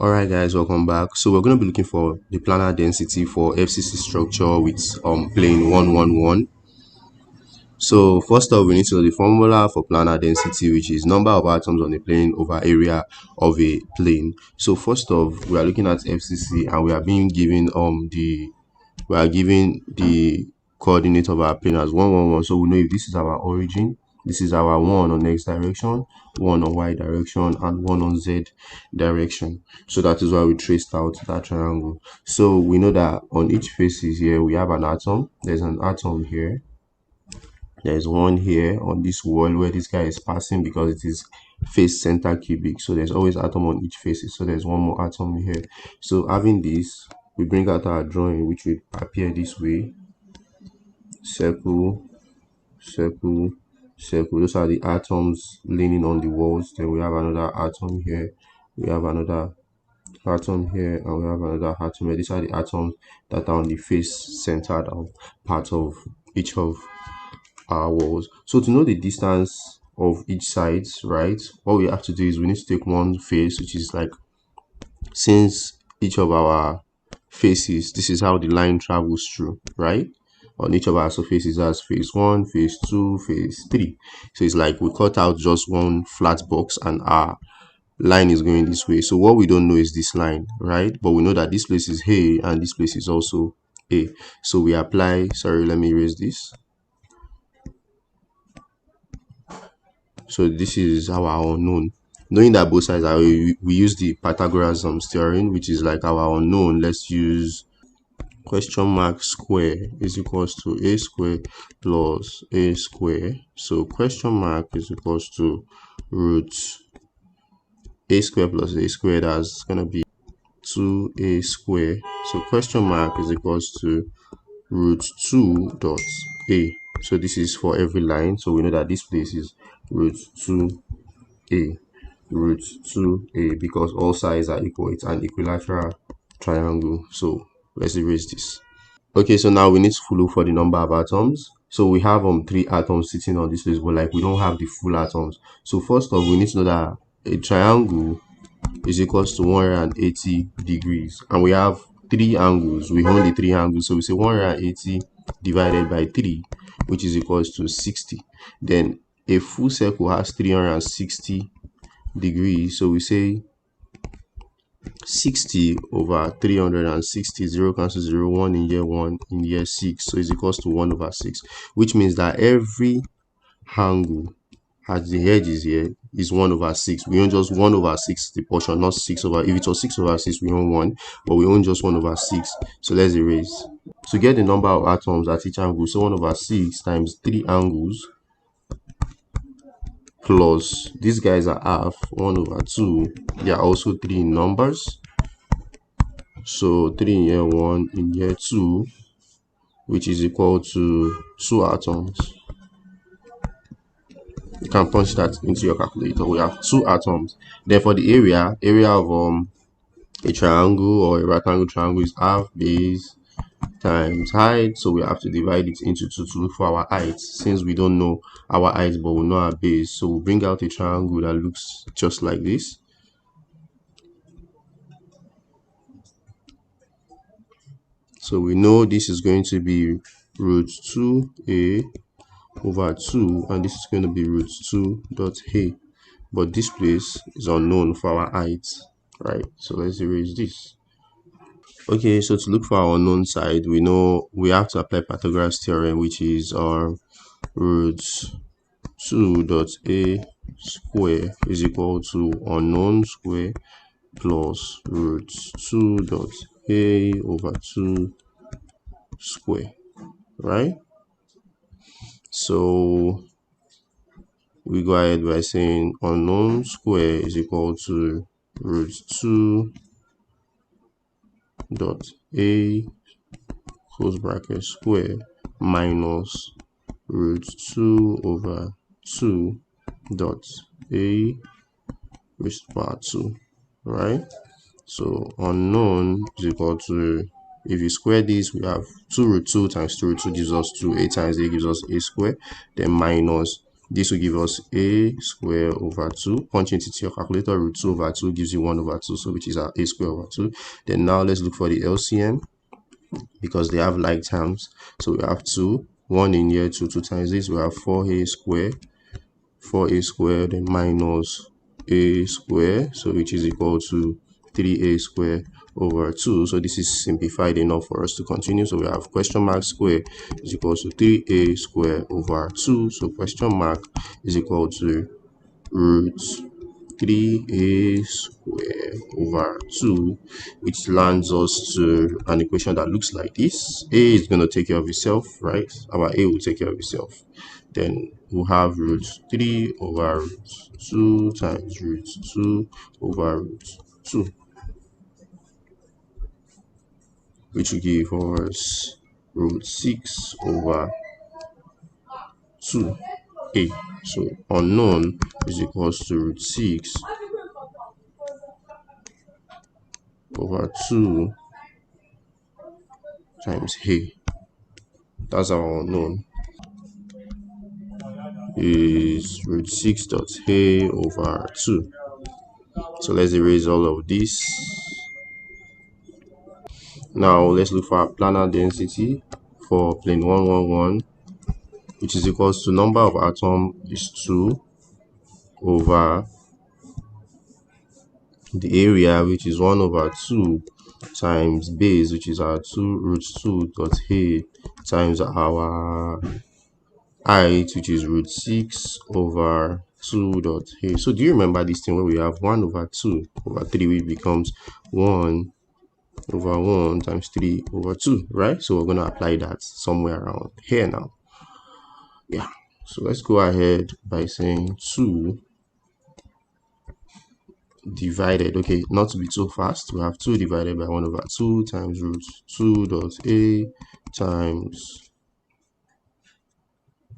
Alright guys, welcome back. So we're going to be looking for the planar density for FCC structure with plane 111. So first off, we need to know the formula for planar density, which is number of atoms on a plane over area of a plane. So first off, we are looking at FCC and we are being given the coordinate of our plane as 111. So we know if this is our origin, this is our 1 on x direction, 1 on y direction, and 1 on z direction. So that is why we traced out that triangle. So we know that on each faces here we have an atom. There's an atom here. There's one here on this wall where this guy is passing because it is face center cubic. So there's always atom on each faces. So there's one more atom here. So having this, we bring out our drawing, which will appear this way: circle, circle, circle. Those are the atoms leaning on the walls. Then we have another atom here. We have another atom here, and we have another atom here. These are the atoms that are on the face centered part of each of our walls. So to know the distance of each side, right, what we have to do is we need to take one face, which is like, since each of our faces, this is how the line travels through, right? On each of our surfaces as phase 1, phase 2, phase 3. So it's like we cut out just one flat box and our line is going this way. So what we don't know is this line, right? But we know that this place is A and this place is also A. So we apply, sorry, let me erase this. So this is our unknown. Knowing that both sides are, we use the Pythagoras theorem, which is like our unknown. Let's use question mark square is equals to a square plus a square. So question mark is equals to root a square plus a square. That's gonna be 2a square. So question mark is equals to root 2 dot a. So this is for every line. So we know that this place is root 2a, root 2a, because all sides are equal. It's an equilateral triangle. So let's erase this. Okay, so now we need to look for the number of atoms. So we have 3 atoms sitting on this place, but like we don't have the full atoms. So first off, we need to know that a triangle is equals to 180 degrees, and we have 3 angles. We own the 3 angles, so we say 180 divided by 3, which is equals to 60. Then a full circle has 360 degrees, so we say 60 over 360, 0 cancel 0, 1 in year 1 in year 6, so it's equals to 1 over 6, which means that every angle at the edges here is 1 over 6. We own just 1 over 6 the portion, not 6 over. If it was 6 over 6, we own 1, but we own just 1 over 6. So let's erase. To get the number of atoms at each angle, so 1 over 6 times 3 angles plus these guys are half, 1 over 2. They are also 3 in numbers. So 3 in year 1 in year 2, which is equal to 2 atoms. You can punch that into your calculator. We have 2 atoms. Then for the area of a triangle or a rectangle triangle is half base times height. So we have to divide it into 2 to look for our height, since we don't know our height but we know our base. So we'll bring out a triangle that looks just like this. So we know this is going to be root 2a over 2, and this is going to be root 2 dot a, but this place is unknown for our height, right? So let's erase this. Okay, so to look for our unknown side, we know we have to apply Pythagoras theorem, which is root 2 dot a square is equal to unknown square plus root 2 dot a over 2 square, right? So we go ahead by saying unknown square is equal to root 2 dot a close bracket square minus root 2 over 2 dot a raised to power 2, right? So unknown is equal to, if you square this, we have 2 root 2 times 2 root 2 gives us 2, a times a gives us a square, then minus This will give us a square over 2. Punch it into your calculator. Root 2 over 2 gives you 1 over 2, so which is our a square over 2. Then now let's look for the LCM because they have like terms. So we have 2, 1 in here, 2 times this. We have 4a square, 4a squared, then minus a square, so which is equal to 3a square over 2. So this is simplified enough for us to continue. So we have question mark square is equal to 3a square over 2. So question mark is equal to root 3a square over 2, which lands us to an equation that looks like this. A is going to take care of itself, right? Our a will take care of itself. Then we'll have root 3 over root 2 times root 2 over root 2, which will give us root 6 over 2a. So unknown is equals to root 6 over 2 times a. That's our unknown. Is root 6 dot a over 2. So let's erase all of this. Now let's look for our planar density for plane 111, which is equals to number of atom is 2 over the area, which is 1 over 2 times base, which is our 2 root 2 dot a times our height, which is root 6 over 2 dot a. So do you remember this thing where we have 1 over 2 over 3, which becomes 1 over 1 times 3 over 2, right? So we're going to apply that somewhere around here now. Yeah, so let's go ahead by saying 2 divided, okay, not to be too fast, we have 2 divided by 1 over 2 times root 2 dot a times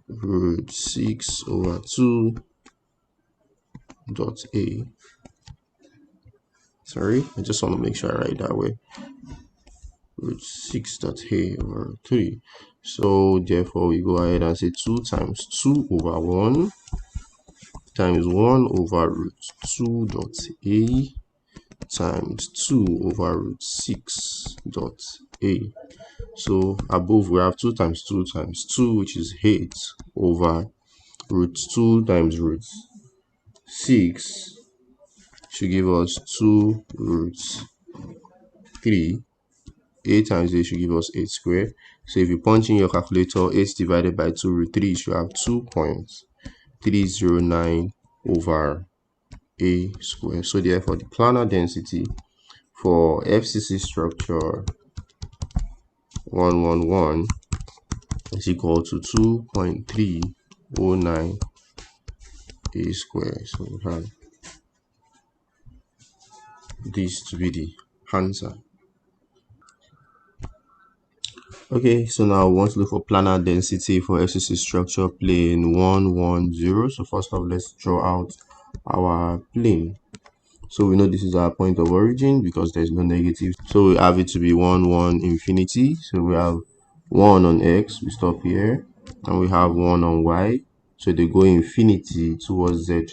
root 6 over 2 dot a. Sorry, I just want to make sure I write that way. Root 6 dot a over 3. So therefore we go ahead and say 2 times 2 over 1 times 1 over root 2 dot a times 2 over root 6 dot a. So above we have 2 times 2 times 2, which is 8 over root 2 times root 6 should give us 2 root 3. 8 times 8 should give us 8 squared. So if you punch in your calculator, 8 divided by 2 root 3, you should have 2.309 over a square. So therefore the planar density for FCC structure 111 is equal to 2.309 a square. So we have this to be the answer. Okay, so now we want to look for planar density for FCC structure plane 110. So first off, let's draw out our plane. So we know this is our point of origin because there's no negative. So we have it to be 1, 1, infinity. So we have 1 on x, we stop here, and we have 1 on y. So they go infinity towards z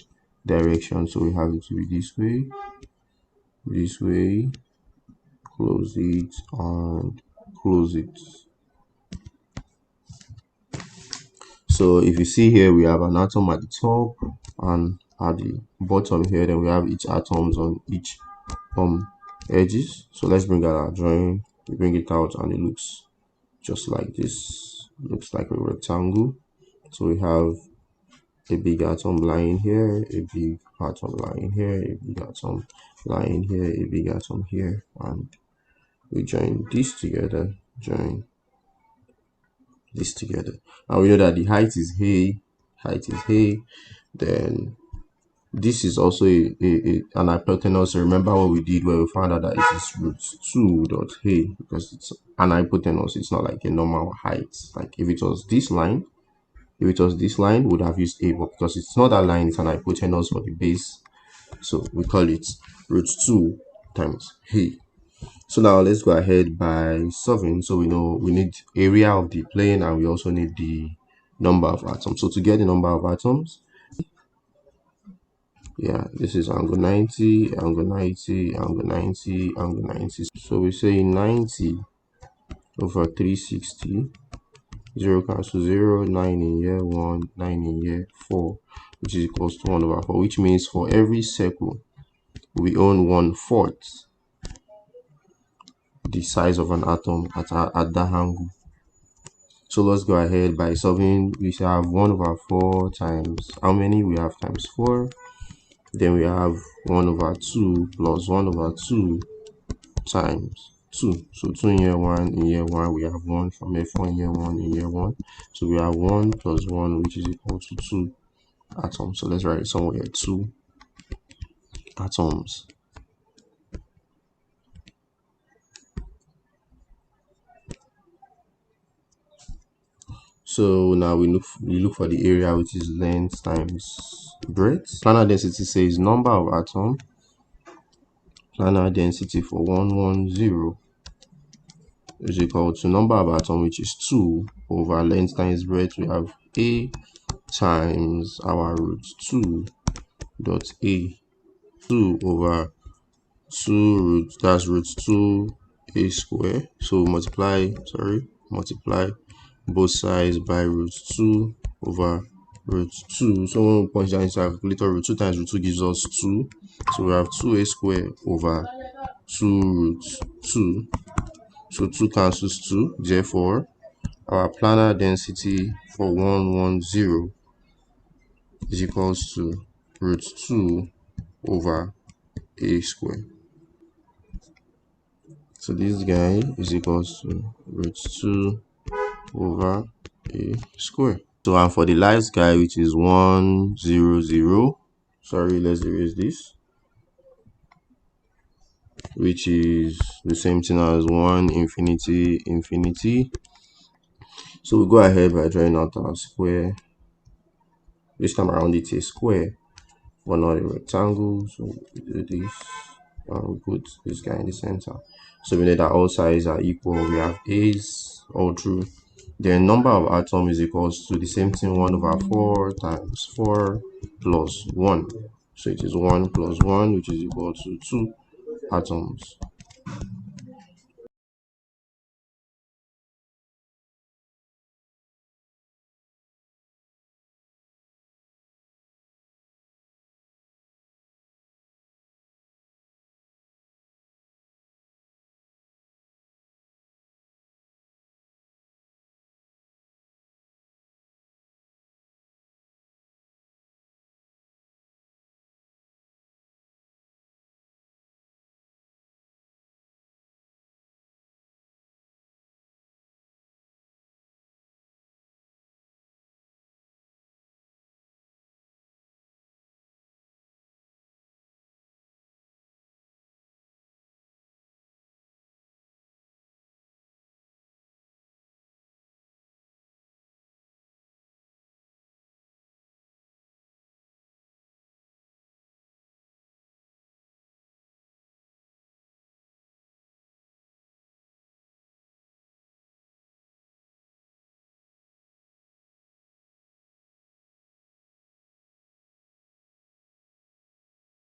direction. So we have it to be this way, close it, and close it. So if you see here, we have an atom at the top and at the bottom here, then we have each atoms on each edges. So let's bring out our drawing. We bring it out and it looks just like this. Looks like a rectangle. So we have a big atom lying here, a big atom lying here, a big atom lying here, a big atom here, and we join this together, join this together. And we know that the height is a, then this is also an hypotenuse. So remember what we did where we found out that it is root 2 dot a, because it's an hypotenuse. It's not like a normal height. Like if it was this line, we would have used a, but because it's not that line, it's an hypotenuse for the base, so we call it root 2 times a. So now let's go ahead by solving. So we know we need area of the plane and we also need the number of atoms. So to get the number of atoms, yeah, this is angle 90, angle 90, angle 90, angle 90. So we say 90 over 360. 0 cancel 0, 9 in here, 1, 9 in here, 4, which is equals to 1 over 4, which means for every circle, we own 1/4 the size of an atom at that angle. So let's go ahead by solving. We have 1 over 4 times how many? We have times 4. Then we have 1 over 2 plus 1 over 2 times 2. So 2 in year 1, in year 1, we have 1 from here, 4 in year 1, in year 1. So we have 1 plus 1, which is equal to 2 atoms. So let's write it somewhere, 2 atoms. So now we look for the area, which is length times breadth. Planar density says number of atom. Planar density for 110 is equal to number of atom, which is 2 over length times breadth. We have a times our root 2 dot a, 2 over 2 root, that's root 2 a square. So multiply both sides by root 2 over root 2. So when we punch down into our calculator, root 2 times root 2 gives us 2. So we have 2a square over 2 root 2. So 2 cancels 2. Therefore, our planar density for 110 is equals to root 2 over a square. So this guy is equals to root 2 over a square. So and for the last guy, which is 100, sorry, let's erase this, which is the same thing as 1 infinity infinity. So we go ahead by drawing out our square. This time around it's a square but not a rectangle. So we do this and we put this guy in the center. So we know that all sides are equal. We have a's all through. The number of atoms is equals to the same thing, 1 over 4 times 4 plus 1. So it is 1 plus 1, which is equal to 2 atoms.